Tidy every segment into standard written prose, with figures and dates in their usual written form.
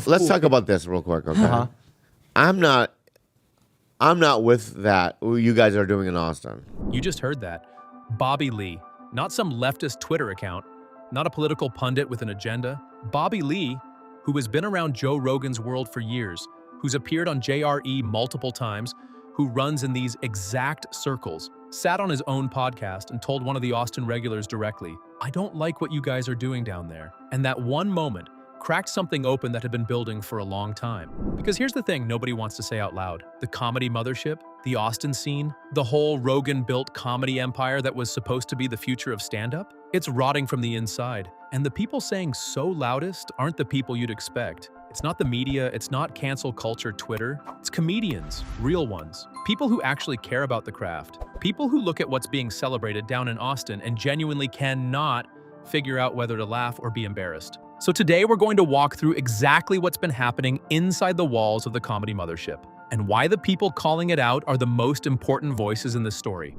let's talk about this real quick, okay? I'm not with that. You guys are doing in Austin. You just heard that. Bobby Lee, not some leftist Twitter account, not a political pundit with an agenda. Bobby Lee, who has been around Joe Rogan's world for years, who's appeared on JRE multiple times, who runs in these exact circles, sat on his own podcast and told one of the Austin regulars directly, "I don't like what you guys are doing down there." And that one moment cracked something open that had been building for a long time. Because here's the thing nobody wants to say out loud. The comedy mothership, the Austin scene, the whole Rogan-built comedy empire that was supposed to be the future of stand-up, it's rotting from the inside. And the people saying so loudest aren't the people you'd expect. It's not the media, it's not cancel culture Twitter. It's comedians, real ones. People who actually care about the craft. People who look at what's being celebrated down in Austin and genuinely cannot figure out whether to laugh or be embarrassed. So today we're going to walk through exactly what's been happening inside the walls of the Comedy Mothership, and why the people calling it out are the most important voices in this story.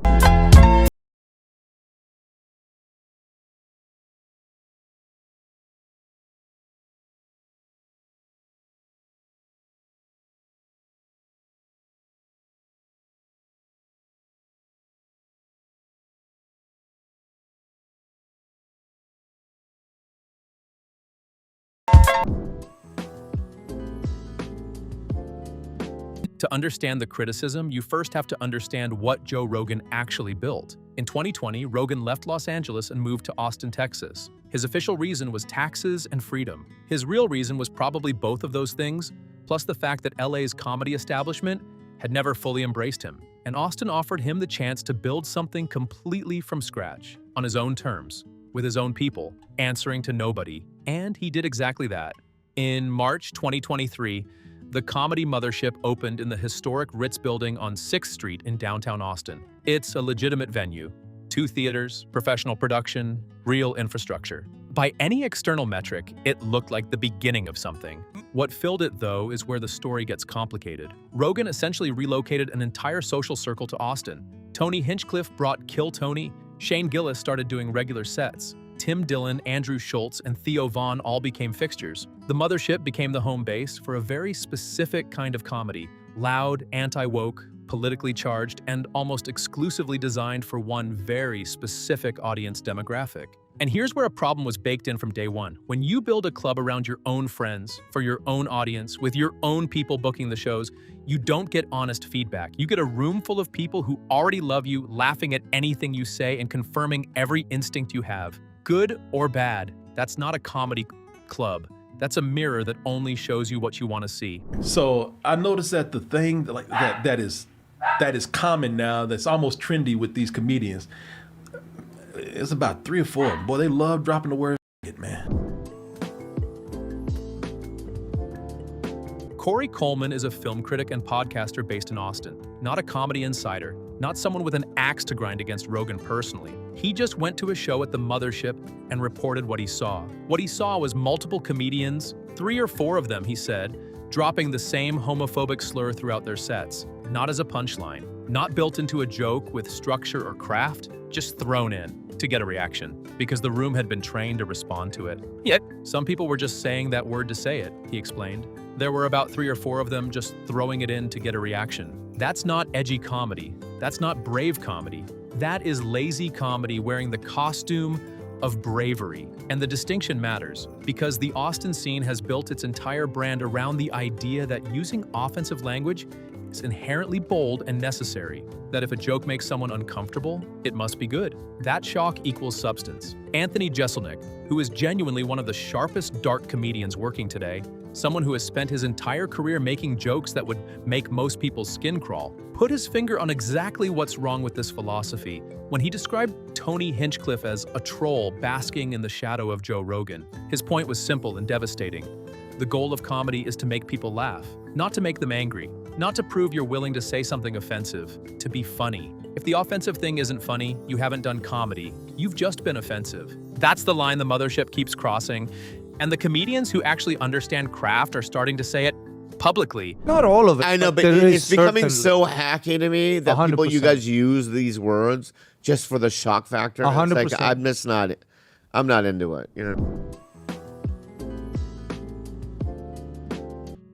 To understand the criticism, you first have to understand what Joe Rogan actually built. In 2020, Rogan left Los Angeles and moved to Austin, Texas. His official reason was taxes and freedom. His real reason was probably both of those things, plus the fact that LA's comedy establishment had never fully embraced him. And Austin offered him the chance to build something completely from scratch, on his own terms, with his own people, answering to nobody. And he did exactly that. In March 2023, the Comedy Mothership opened in the historic Ritz building on 6th Street in downtown Austin. It's a legitimate venue. 2 theaters, professional production, real infrastructure. By any external metric, it looked like the beginning of something. What filled it, though, is where the story gets complicated. Rogan essentially relocated an entire social circle to Austin. Tony Hinchcliffe brought Kill Tony. Shane Gillis started doing regular sets. Tim Dillon, Andrew Schultz, and Theo Vaughn all became fixtures. The Mothership became the home base for a very specific kind of comedy, loud, anti-woke, politically charged, and almost exclusively designed for one very specific audience demographic. And here's where a problem was baked in from day one. When you build a club around your own friends, for your own audience, with your own people booking the shows, you don't get honest feedback. You get a room full of people who already love you, laughing at anything you say and confirming every instinct you have. Good or bad, that's not a comedy club. That's a mirror that only shows you what you want to see. So I noticed that the thing like that is common now, that's almost trendy with these comedians. It's about 3 or 4 of them. Boy, they love dropping the word "it," man. Corey Coleman is a film critic and podcaster based in Austin, not a comedy insider, not someone with an axe to grind against Rogan personally. He just went to a show at the Mothership and reported what he saw. What he saw was multiple comedians, 3 or 4 of them, he said, dropping the same homophobic slur throughout their sets, not as a punchline, not built into a joke with structure or craft, just thrown in to get a reaction, because the room had been trained to respond to it. Yet, some people were just saying that word to say it, he explained. There were about 3 or 4 of them just throwing it in to get a reaction. That's not edgy comedy. That's not brave comedy. That is lazy comedy wearing the costume of bravery. And the distinction matters, because the Austin scene has built its entire brand around the idea that using offensive language is inherently bold and necessary. That if a joke makes someone uncomfortable, it must be good. That shock equals substance. Anthony Jeselnik, who is genuinely one of the sharpest dark comedians working today, someone who has spent his entire career making jokes that would make most people's skin crawl, put his finger on exactly what's wrong with this philosophy when he described Tony Hinchcliffe as a troll basking in the shadow of Joe Rogan. His point was simple and devastating. The goal of comedy is to make people laugh, not to make them angry, not to prove you're willing to say something offensive, to be funny. If the offensive thing isn't funny, you haven't done comedy. You've just been offensive. That's the line the Mothership keeps crossing, and the comedians who actually understand craft are starting to say it publicly. Not all of it. I know, but it's becoming so hacky to me that 100%. People, you guys use these words just for the shock factor. 100%. It's like, I'm not into it, you know.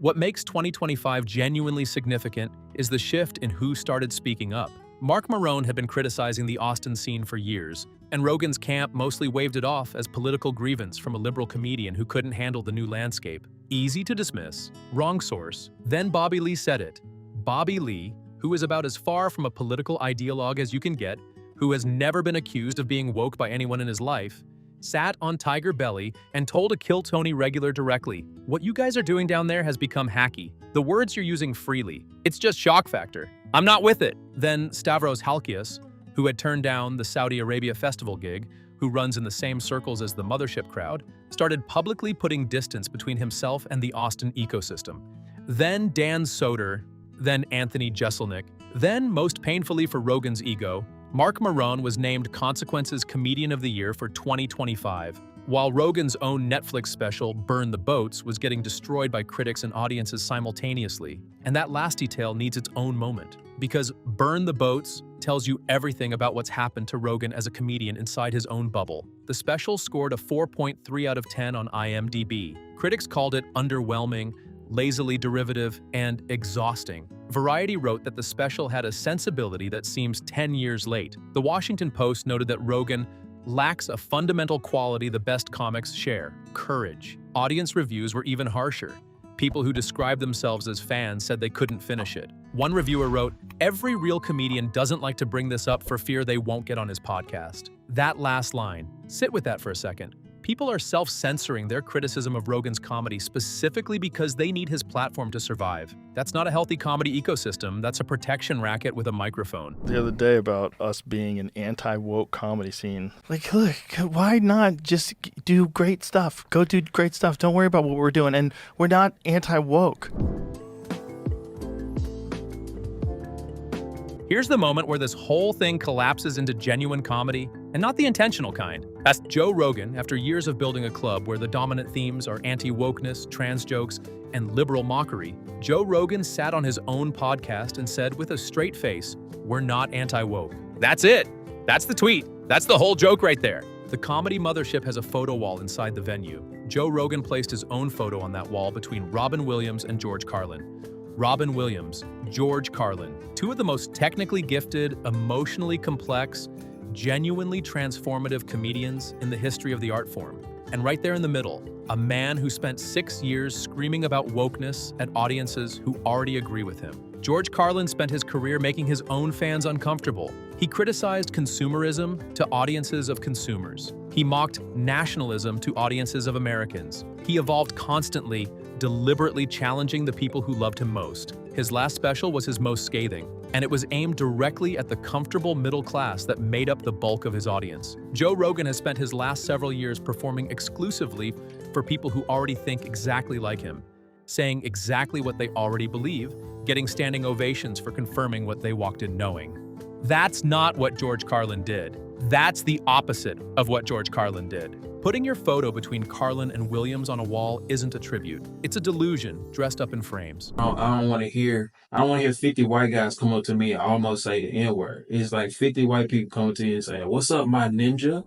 What makes 2025 genuinely significant is the shift in who started speaking up. Mark Maron had been criticizing the Austin scene for years, and Rogan's camp mostly waved it off as political grievance from a liberal comedian who couldn't handle the new landscape. Easy to dismiss, wrong source. Then Bobby Lee said it. Bobby Lee, who is about as far from a political ideologue as you can get, who has never been accused of being woke by anyone in his life, sat on Tiger Belly and told a Kill Tony regular directly, "What you guys are doing down there has become hacky. The words you're using freely. It's just shock factor. I'm not with it." Then Stavros Halkias, who had turned down the Saudi Arabia festival gig, who runs in the same circles as the Mothership crowd, started publicly putting distance between himself and the Austin ecosystem. Then Dan Soder, then Anthony Jeselnik, then, most painfully for Rogan's ego, Mark Maron was named Consequences Comedian of the Year for 2025, while Rogan's own Netflix special, Burn the Boats, was getting destroyed by critics and audiences simultaneously. And that last detail needs its own moment, because Burn the Boats tells you everything about what's happened to Rogan as a comedian inside his own bubble. The special scored a 4.3 out of 10 on IMDb. Critics called it underwhelming, lazily derivative, and exhausting. Variety wrote that the special had a sensibility that seems 10 years late. The Washington Post noted that Rogan lacks a fundamental quality the best comics share: courage. Audience reviews were even harsher. People who described themselves as fans said they couldn't finish it. One reviewer wrote, "Every real comedian doesn't like to bring this up for fear they won't get on his podcast." That last line, sit with that for a second. People are self-censoring their criticism of Rogan's comedy specifically because they need his platform to survive. That's not a healthy comedy ecosystem, that's a protection racket with a microphone. The other day about us being an anti-woke comedy scene. Like, look, why not just do great stuff? Go do great stuff. Don't worry about what we're doing. And we're not anti-woke. Here's the moment where this whole thing collapses into genuine comedy, and not the intentional kind. That's Joe Rogan, after years of building a club where the dominant themes are anti-wokeness, trans jokes, and liberal mockery. Joe Rogan sat on his own podcast and said with a straight face, "We're not anti-woke." That's it. That's the tweet. That's the whole joke right there. The Comedy Mothership has a photo wall inside the venue. Joe Rogan placed his own photo on that wall between Robin Williams and George Carlin. Robin Williams, George Carlin, two of the most technically gifted, emotionally complex, genuinely transformative comedians in the history of the art form. And right there in the middle, a man who spent 6 years screaming about wokeness at audiences who already agree with him. George Carlin spent his career making his own fans uncomfortable. He criticized consumerism to audiences of consumers. He mocked nationalism to audiences of Americans. He evolved constantly, deliberately challenging the people who loved him most. His last special was his most scathing, and it was aimed directly at the comfortable middle class that made up the bulk of his audience. Joe Rogan has spent his last several years performing exclusively for people who already think exactly like him, saying exactly what they already believe, getting standing ovations for confirming what they walked in knowing. That's not what George Carlin did. That's the opposite of what George Carlin did. Putting your photo between Carlin and Williams on a wall isn't a tribute. It's a delusion dressed up in frames. I don't want to hear 50 white guys come up to me and almost say the N-word. It's like 50 white people come up to you and say, "What's up, my ninja?"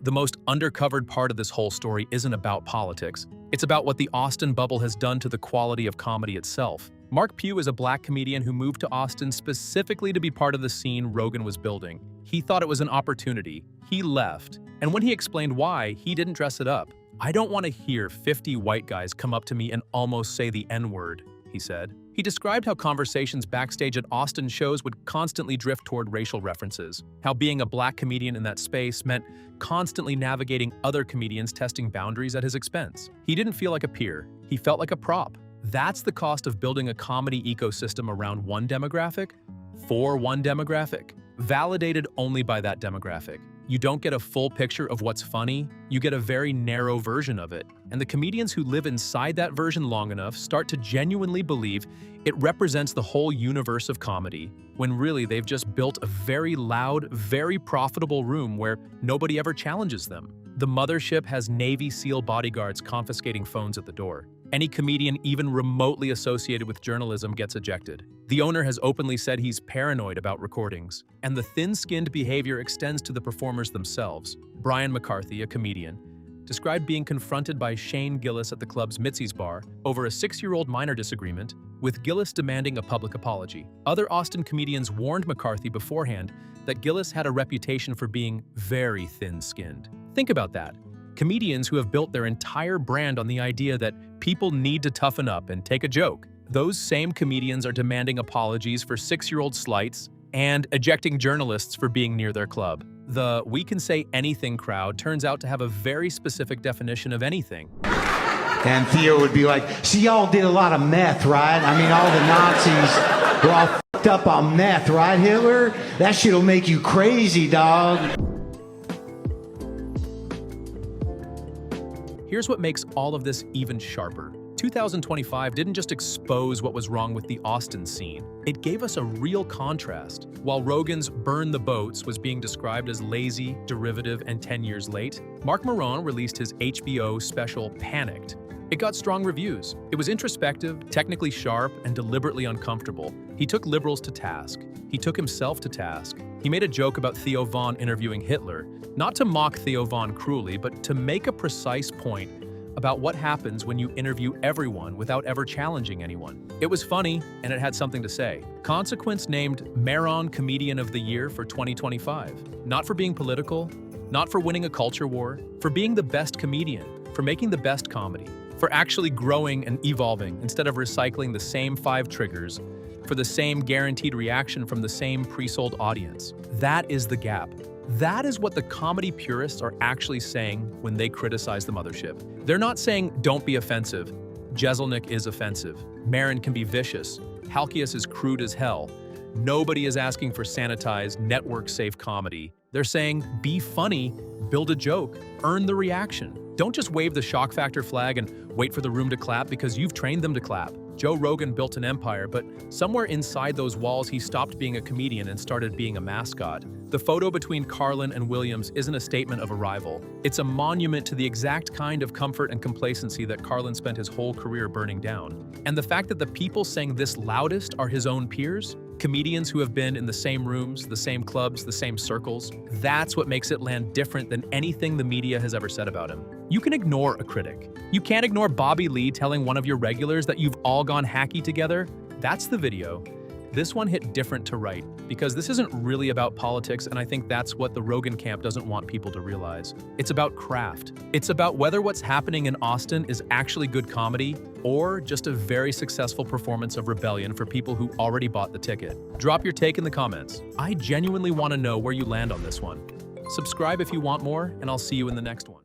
The most undercovered part of this whole story isn't about politics. It's about what the Austin bubble has done to the quality of comedy itself. Mark Pew is a black comedian who moved to Austin specifically to be part of the scene Rogan was building. He thought it was an opportunity. He left. And when he explained why, he didn't dress it up. "I don't want to hear 50 white guys come up to me and almost say the N-word," he said. He described how conversations backstage at Austin shows would constantly drift toward racial references, how being a black comedian in that space meant constantly navigating other comedians testing boundaries at his expense. He didn't feel like a peer. He felt like a prop. That's the cost of building a comedy ecosystem around one demographic, for one demographic, validated only by that demographic. You don't get a full picture of what's funny, you get a very narrow version of it. And the comedians who live inside that version long enough start to genuinely believe it represents the whole universe of comedy, when really they've just built a very loud, very profitable room where nobody ever challenges them. The Mothership has Navy SEAL bodyguards confiscating phones at the door. Any comedian even remotely associated with journalism gets ejected. The owner has openly said he's paranoid about recordings, and the thin-skinned behavior extends to the performers themselves. Brian McCarthy, a comedian, described being confronted by Shane Gillis at the club's Mitzi's bar over a 6-year-old minor disagreement, with Gillis demanding a public apology. Other Austin comedians warned McCarthy beforehand that Gillis had a reputation for being very thin-skinned. Think about that. Comedians who have built their entire brand on the idea that people need to toughen up and take a joke. Those same comedians are demanding apologies for 6-year-old slights and ejecting journalists for being near their club. The "we can say anything" crowd turns out to have a very specific definition of anything. And Theo would be like, "See, y'all did a lot of meth, right? I mean, all the Nazis were all fucked up on meth, right, Hitler? That shit'll make you crazy, dog." Here's what makes all of this even sharper. 2025 didn't just expose what was wrong with the Austin scene. It gave us a real contrast. While Rogan's Burn the Boats was being described as lazy, derivative, and 10 years late, Mark Maron released his HBO special Panicked. It got strong reviews. It was introspective, technically sharp, and deliberately uncomfortable. He took liberals to task. He took himself to task. He made a joke about Theo Von interviewing Hitler, not to mock Theo Von cruelly, but to make a precise point about what happens when you interview everyone without ever challenging anyone. It was funny, and it had something to say. Consequence named Maron Comedian of the Year for 2025. Not for being political, not for winning a culture war, for being the best comedian, for making the best comedy, for actually growing and evolving instead of recycling the same 5 triggers, for the same guaranteed reaction from the same pre-sold audience. That is the gap. That is what the comedy purists are actually saying when they criticize the mothership. They're not saying, don't be offensive. Jeselnik is offensive. Maron can be vicious. Halkias is crude as hell. Nobody is asking for sanitized, network-safe comedy. They're saying, be funny, build a joke, earn the reaction. Don't just wave the shock factor flag and wait for the room to clap because you've trained them to clap. Joe Rogan built an empire, but somewhere inside those walls he stopped being a comedian and started being a mascot. The photo between Carlin and Williams isn't a statement of arrival. It's a monument to the exact kind of comfort and complacency that Carlin spent his whole career burning down. And the fact that the people saying this loudest are his own peers, comedians who have been in the same rooms, the same clubs, the same circles, that's what makes it land different than anything the media has ever said about him. You can ignore a critic. You can't ignore Bobby Lee telling one of your regulars that you've all gone hacky together. That's the video. This one hit different to right, because this isn't really about politics, and I think that's what the Rogan camp doesn't want people to realize. It's about craft. It's about whether what's happening in Austin is actually good comedy, or just a very successful performance of rebellion for people who already bought the ticket. Drop your take in the comments. I genuinely want to know where you land on this one. Subscribe if you want more, and I'll see you in the next one.